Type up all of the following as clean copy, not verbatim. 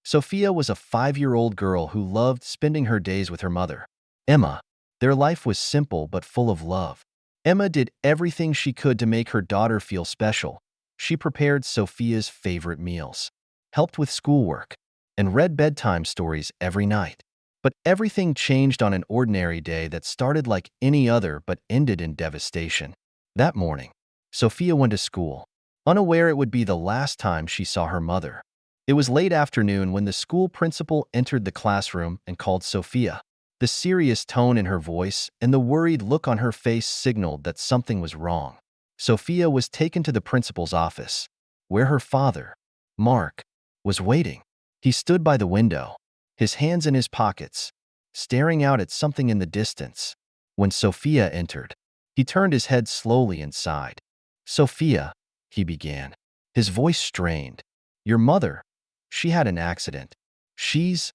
Sophia was a 5-year-old girl who loved spending her days with her mother, Emma. Their life was simple but full of love. Emma did everything she could to make her daughter feel special. She prepared Sophia's favorite meals, helped with schoolwork, and read bedtime stories every night. But everything changed on an ordinary day that started like any other but ended in devastation. That morning, Sophia went to school, unaware it would be the last time she saw her mother. It was late afternoon when the school principal entered the classroom and called Sophia. The serious tone in her voice and the worried look on her face signaled that something was wrong. Sophia was taken to the principal's office, where her father, Mark, was waiting. He stood by the window, his hands in his pockets, staring out at something in the distance. When Sophia entered, he turned his head slowly and sighed. "Sophia," he began, his voice strained. "Your mother, she had an accident. She's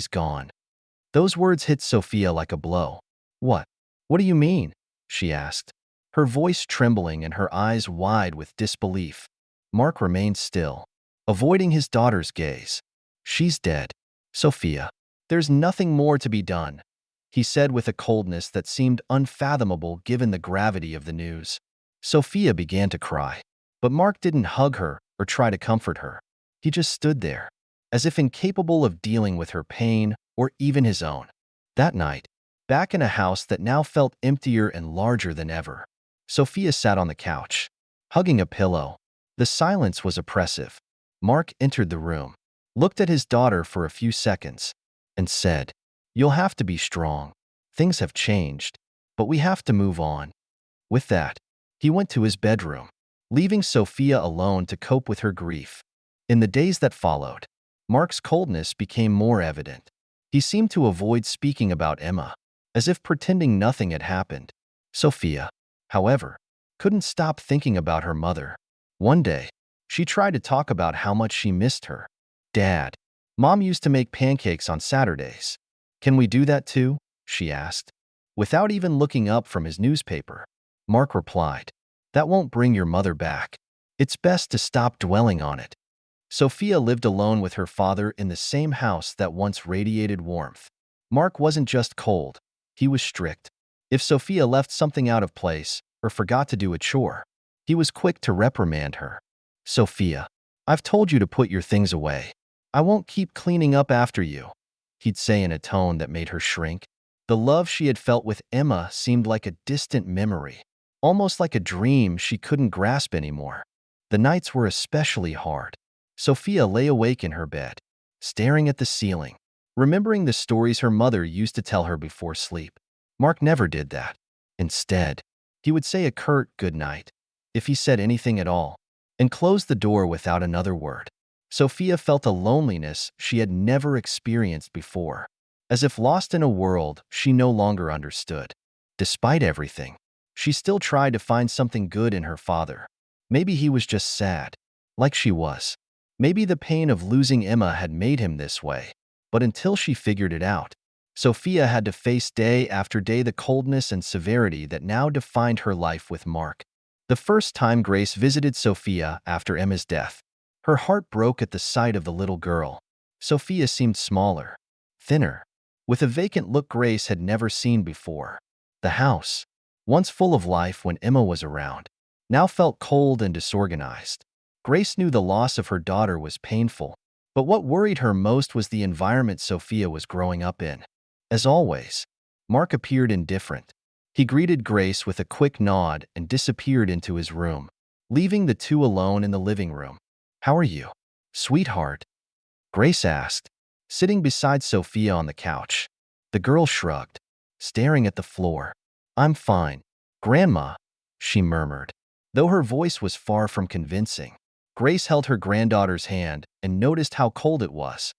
gone." Those words hit Sophia like a blow. "What? What do you mean?" she asked, her voice trembling and her eyes wide with disbelief. Mark remained still, avoiding his daughter's gaze. "She's dead, Sophia. There's nothing more to be done," he said with a coldness that seemed unfathomable given the gravity of the news. Sophia began to cry, but Mark didn't hug her or try to comfort her. He just stood there, as if incapable of dealing with her pain or even his own. That night, back in a house that now felt emptier and larger than ever, Sophia sat on the couch, hugging a pillow. The silence was oppressive. Mark entered the room, looked at his daughter for a few seconds, and said, "You'll have to be strong. Things have changed, but we have to move on." With that, he went to his bedroom, leaving Sophia alone to cope with her grief. In the days that followed, Mark's coldness became more evident. He seemed to avoid speaking about Emma, as if pretending nothing had happened. Sophia, however, couldn't stop thinking about her mother. One day, she tried to talk about how much she missed her. "Dad, Mom used to make pancakes on Saturdays. Can we do that too?" she asked. Without even looking up from his newspaper, Mark replied, "That won't bring your mother back. It's best to stop dwelling on it." Sophia lived alone with her father in the same house that once radiated warmth. Mark wasn't just cold, he was strict. If Sophia left something out of place or forgot to do a chore, he was quick to reprimand her. "Sophia, I've told you to put your things away. I won't keep cleaning up after you," he'd say in a tone that made her shrink. The love she had felt with Emma seemed like a distant memory, almost like a dream she couldn't grasp anymore. The nights were especially hard. Sophia lay awake in her bed, staring at the ceiling, remembering the stories her mother used to tell her before sleep. Mark never did that. Instead, he would say a curt good night, if he said anything at all, and close the door without another word. Sophia felt a loneliness she had never experienced before, as if lost in a world she no longer understood. Despite everything, she still tried to find something good in her father. Maybe he was just sad, like she was. Maybe the pain of losing Emma had made him this way. But until she figured it out, Sophia had to face day after day the coldness and severity that now defined her life with Mark. The first time Grace visited Sophia after Emma's death, her heart broke at the sight of the little girl. Sophia seemed smaller, thinner, with a vacant look Grace had never seen before. The house, once full of life when Emma was around, now felt cold and disorganized. Grace knew the loss of her daughter was painful, but what worried her most was the environment Sophia was growing up in. As always, Mark appeared indifferent. He greeted Grace with a quick nod and disappeared into his room, leaving the two alone in the living room. "How are you, sweetheart?" Grace asked, sitting beside Sophia on the couch. The girl shrugged, staring at the floor. "I'm fine, Grandma," she murmured, though her voice was far from convincing. Grace held her granddaughter's hand and noticed how cold it was.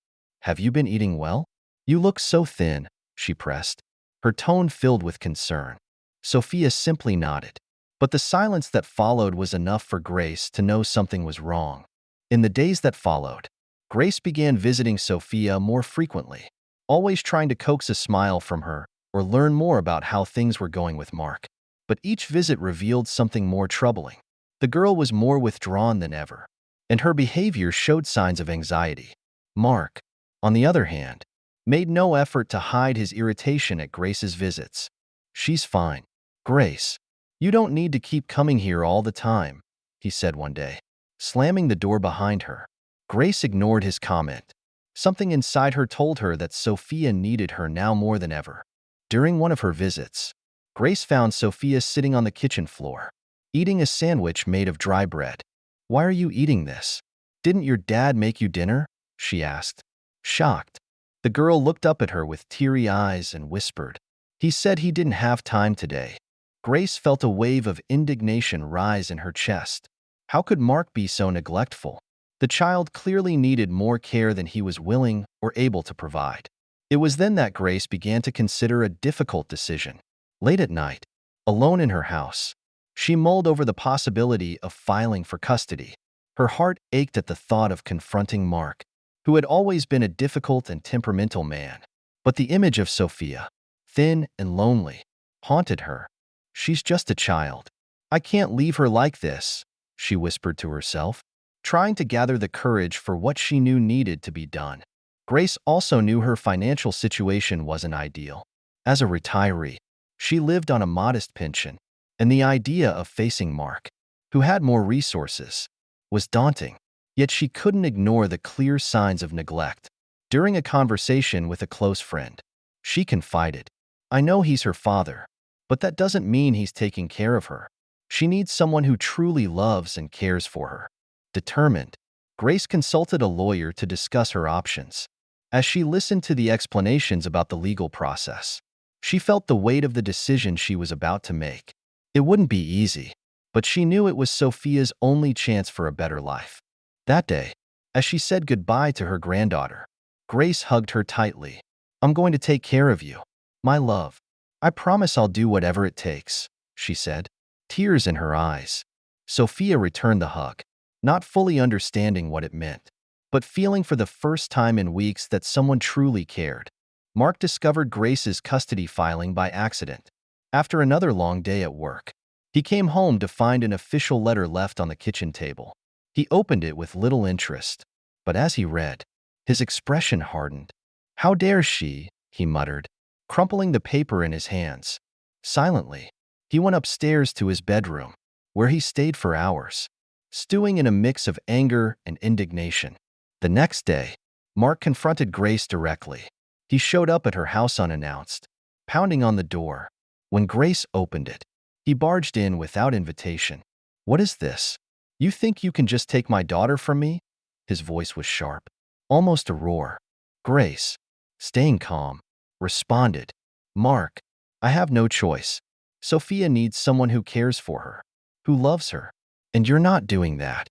"Have you been eating well? You look so thin," she pressed, her tone filled with concern. Sophia simply nodded, but the silence that followed was enough for Grace to know something was wrong. In the days that followed, Grace began visiting Sophia more frequently, always trying to coax a smile from her or learn more about how things were going with Mark. But each visit revealed something more troubling. The girl was more withdrawn than ever, and her behavior showed signs of anxiety. Mark, on the other hand, made no effort to hide his irritation at Grace's visits. "She's fine. Grace, you don't need to keep coming here all the time," he said one day, slamming the door behind her. Grace ignored his comment. Something inside her told her that Sophia needed her now more than ever. During one of her visits, Grace found Sophia sitting on the kitchen floor, eating a sandwich made of dry bread. "Why are you eating this? Didn't your dad make you dinner?" she asked. Shocked, the girl looked up at her with teary eyes and whispered, "He said he didn't have time today." Grace felt a wave of indignation rise in her chest. How could Mark be so neglectful? The child clearly needed more care than he was willing or able to provide. It was then that Grace began to consider a difficult decision. Late at night, alone in her house, she mulled over the possibility of filing for custody. Her heart ached at the thought of confronting Mark, who had always been a difficult and temperamental man. But the image of Sophia, thin and lonely, haunted her. "She's just a child. I can't leave her like this," she whispered to herself, trying to gather the courage for what she knew needed to be done. Grace also knew her financial situation wasn't ideal. As a retiree, she lived on a modest pension, and the idea of facing Mark, who had more resources, was daunting. Yet she couldn't ignore the clear signs of neglect. During a conversation with a close friend, she confided, "I know he's her father, but that doesn't mean he's taking care of her. She needs someone who truly loves and cares for her." Determined, Grace consulted a lawyer to discuss her options. As she listened to the explanations about the legal process, she felt the weight of the decision she was about to make. It wouldn't be easy, but she knew it was Sophia's only chance for a better life. That day, as she said goodbye to her granddaughter, Grace hugged her tightly. "I'm going to take care of you, my love. I promise I'll do whatever it takes," she said, tears in her eyes. Sophia returned the hug, not fully understanding what it meant, but feeling for the first time in weeks that someone truly cared. Mark discovered Grace's custody filing by accident. After another long day at work, he came home to find an official letter left on the kitchen table. He opened it with little interest, but as he read, his expression hardened. "How dare she?" he muttered, crumpling the paper in his hands. Silently, he went upstairs to his bedroom, where he stayed for hours, stewing in a mix of anger and indignation. The next day, Mark confronted Grace directly. He showed up at her house unannounced, pounding on the door. When Grace opened it, he barged in without invitation. "What is this? You think you can just take my daughter from me?" His voice was sharp, almost a roar. Grace, staying calm, responded, "Mark, I have no choice. Sophia needs someone who cares for her, who loves her, and you're not doing that."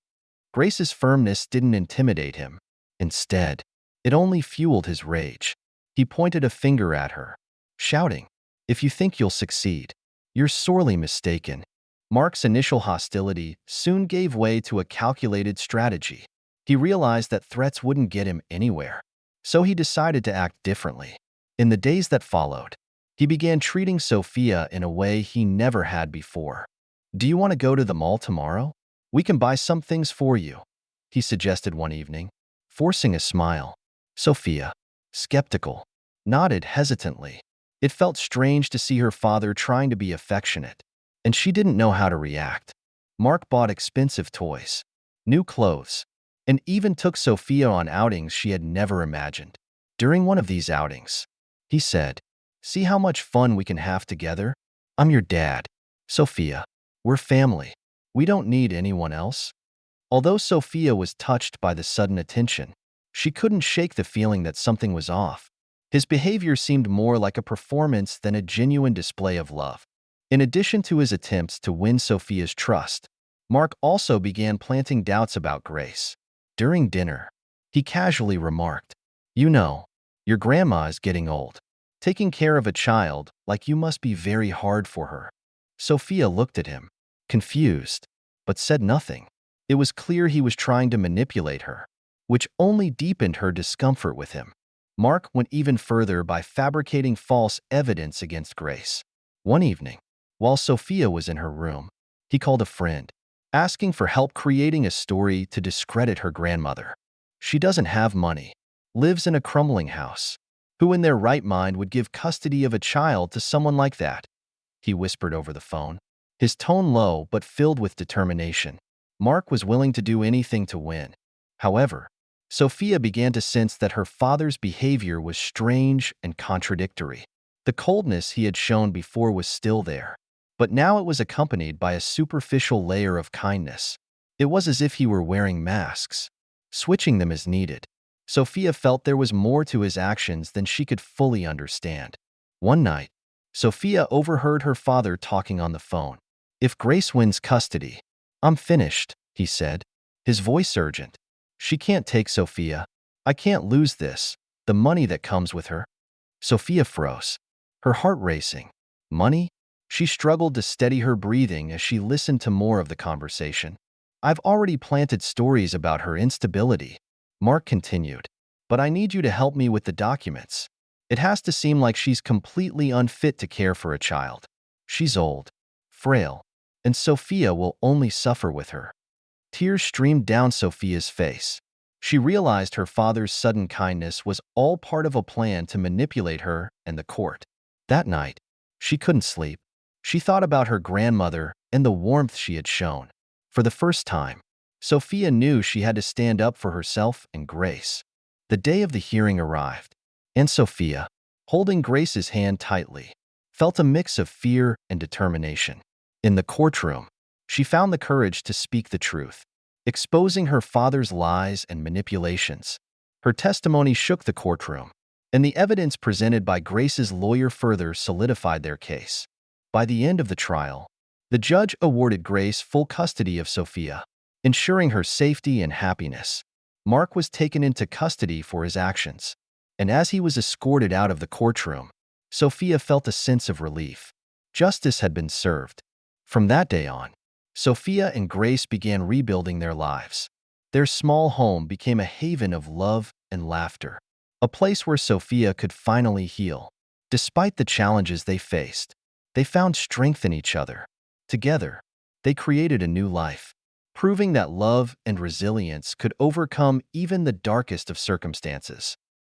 Grace's firmness didn't intimidate him. Instead, it only fueled his rage. He pointed a finger at her, shouting, "If you think you'll succeed, you're sorely mistaken." Mark's initial hostility soon gave way to a calculated strategy. He realized that threats wouldn't get him anywhere, so he decided to act differently. In the days that followed, he began treating Sophia in a way he never had before. "Do you want to go to the mall tomorrow? We can buy some things for you," he suggested one evening, forcing a smile. Sophia, skeptical, nodded hesitantly. It felt strange to see her father trying to be affectionate, and she didn't know how to react. Mark bought expensive toys, new clothes, and even took Sophia on outings she had never imagined. During one of these outings, he said, "See how much fun we can have together? I'm your dad. Sophia, we're family. We don't need anyone else." Although Sophia was touched by the sudden attention, she couldn't shake the feeling that something was off. His behavior seemed more like a performance than a genuine display of love. In addition to his attempts to win Sophia's trust, Mark also began planting doubts about Grace. During dinner, he casually remarked, "You know, your grandma is getting old. Taking care of a child like you must be very hard for her." Sophia looked at him, confused, but said nothing. It was clear he was trying to manipulate her, which only deepened her discomfort with him. Mark went even further by fabricating false evidence against Grace. One evening, while Sophia was in her room, he called a friend, asking for help creating a story to discredit her grandmother. "She doesn't have money," lives in a crumbling house. Who in their right mind would give custody of a child to someone like that? He whispered over the phone, his tone low but filled with determination. Mark was willing to do anything to win. However, Sophia began to sense that her father's behavior was strange and contradictory. The coldness he had shown before was still there, but now it was accompanied by a superficial layer of kindness. It was as if he were wearing masks, switching them as needed. Sophia felt there was more to his actions than she could fully understand. One night, Sophia overheard her father talking on the phone. "If Grace wins custody, I'm finished," he said, his voice urgent. "She can't take Sophia. I can't lose this, the money that comes with her." Sophia froze, her heart racing. Money? She struggled to steady her breathing as she listened to more of the conversation. "I've already planted stories about her instability," Mark continued, "but I need you to help me with the documents. It has to seem like she's completely unfit to care for a child. She's old, frail, and Sophia will only suffer with her." Tears streamed down Sophia's face. She realized her father's sudden kindness was all part of a plan to manipulate her and the court. That night, she couldn't sleep. She thought about her grandmother and the warmth she had shown. For the first time, Sophia knew she had to stand up for herself and Grace. The day of the hearing arrived, and Sophia, holding Grace's hand tightly, felt a mix of fear and determination. In the courtroom, she found the courage to speak the truth, exposing her father's lies and manipulations. Her testimony shook the courtroom, and the evidence presented by Grace's lawyer further solidified their case. By the end of the trial, the judge awarded Grace full custody of Sophia, ensuring her safety and happiness. Mark was taken into custody for his actions, and as he was escorted out of the courtroom, Sophia felt a sense of relief. Justice had been served. From that day on, Sophia and Grace began rebuilding their lives. Their small home became a haven of love and laughter, a place where Sophia could finally heal. Despite the challenges they faced, they found strength in each other. Together, they created a new life, proving that love and resilience could overcome even the darkest of circumstances.